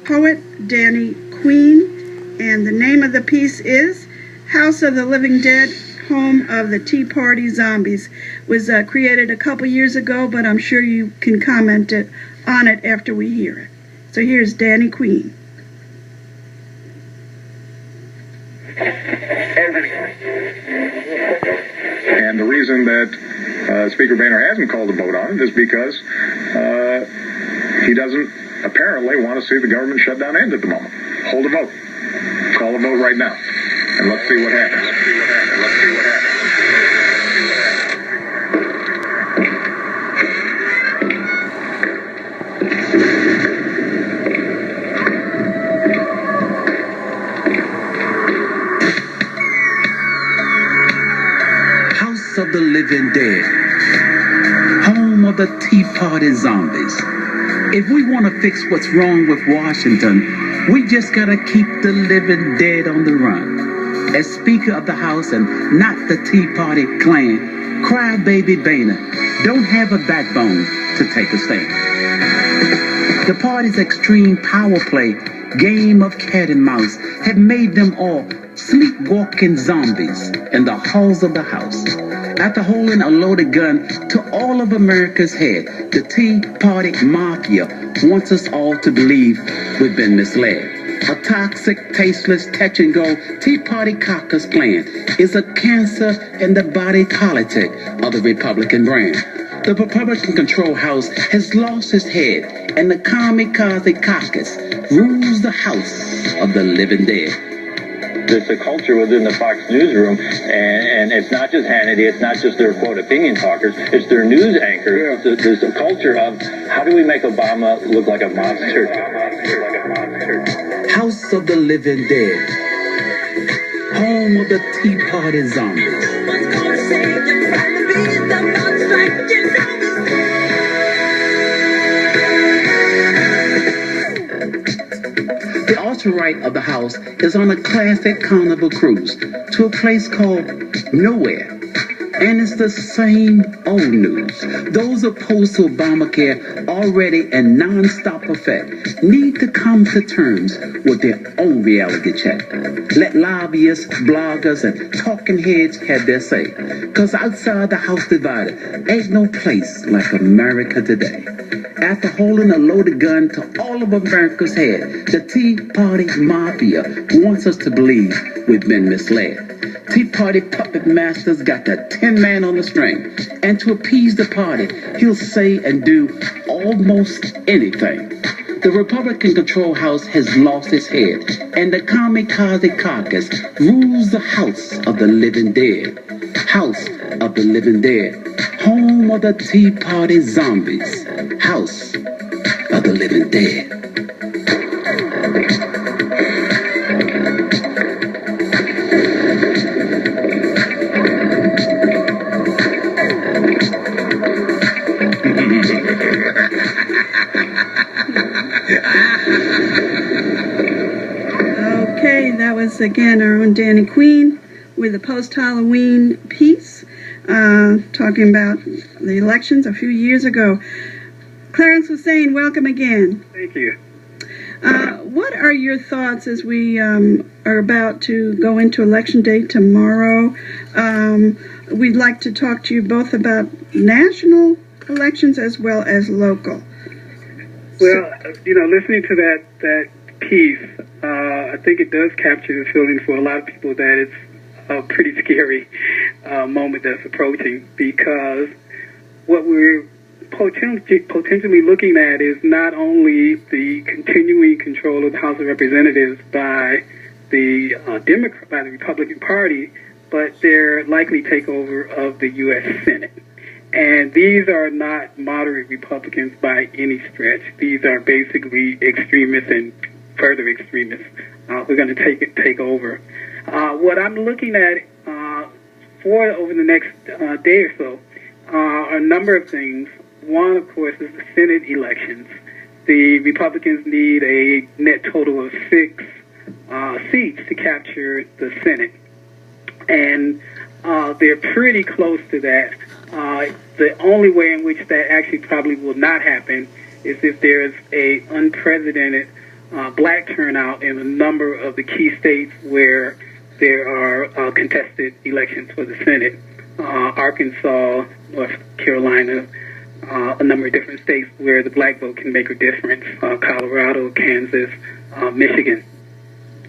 poetDannyQueen, and the name of the piece is House of the Living Dead, Home of the Tea Party Zombies. Was created a couple years ago, but I'm sure you can comment on it after we hear it. So here's Danny Queen. And the reason that Speaker Boehner hasn't called a vote on it is because he doesn't apparently want to see the government shutdown end at the moment. Hold a vote. Call a vote right now. And let's see what happens. House of the Living Dead, home of the Tea Party Zombies. If we want to fix what's wrong with Washington, we just gotta keep the living dead on the run. As Speaker of the House and not the Tea Party clan, Crybaby Boehner don't have a backbone to take a stand. The party's extreme power play, game of cat and mouse, have made them all sleepwalking zombies in the halls of the House. After holding a loaded gun to all of America's head, the Tea Party Mafia wants us all to believe we've been misled. A toxic, tasteless, touch-and-go Tea Party caucus plan is a cancer in the body politic of the Republican brand. The Republican-controlled House has lost its head, and the kamikaze caucus rules the House of the Living Dead. There's a culture within the Fox newsroom, and it's not just Hannity, it's not just their, quote, opinion talkers, it's their news anchors. There's a culture of, how do we make Obama look like a monster? House of the Living Dead, home of the Tea Party Zombies. The ultra-right of the House is on a classic carnival cruise to a place called Nowhere. And it's the same old news. Those opposed to Obamacare, already in non-stop effect, need to come to terms with their own reality check. Let lobbyists, bloggers, and talking heads have their say. Because outside the House divider, ain't no place like America today. After holding a loaded gun to all of America's head, the Tea Party Mafia wants us to believe we've been misled. Tea Party puppet masters got the 10 man on the string, and to appease the party, he'll say and do almost anything. The Republican-controlled House has lost its head, and the kamikaze caucus rules the House of the Living Dead. House of the Living Dead, home of the Tea Party Zombies. House of the Living Dead. Okay, that was again our own Danny Queen with a post-Halloween piece talking about the elections a few years ago. Clarence Hussein, welcome again. Thank you. What are your thoughts as we are about to go into Election Day tomorrow? We'd like to talk to you both about national elections as well as local. Well, listening to that piece, I think it does capture the feeling for a lot of people that it's a pretty scary moment that's approaching, because what we're potentially looking at is not only the continuing control of the House of Representatives by the Republican Party, but their likely takeover of the U.S. Senate. And these are not moderate Republicans by any stretch. These are basically extremists and further extremists who are going to take over. What I'm looking at for over the next day or so are a number of things. One, of course, is the Senate elections. The Republicans need a net total of 6 seats to capture the Senate. And they're pretty close to that. The only way in which that actually probably will not happen is if there's a unprecedented black turnout in a number of the key states where there are contested elections for the Senate. Arkansas, North Carolina, a number of different states where the black vote can make a difference, Colorado, Kansas, Michigan.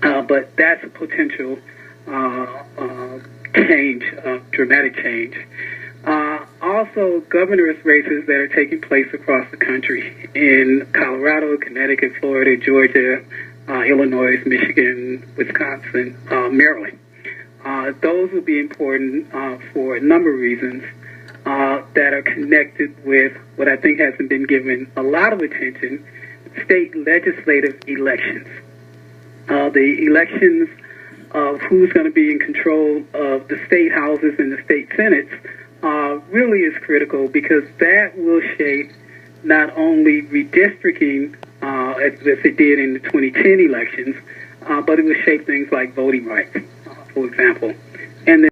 But that's a potential change, dramatic change. Also, governor's races that are taking place across the country in Colorado, Connecticut, Florida, Georgia, Illinois, Michigan, Wisconsin, Maryland. Those will be important for a number of reasons that are connected with what I think hasn't been given a lot of attention, state legislative elections. The elections of who's going to be in control of the state houses and the state senates really is critical, because that will shape not only redistricting as it did in the 2010 elections, but it will shape things like voting rights, for example. And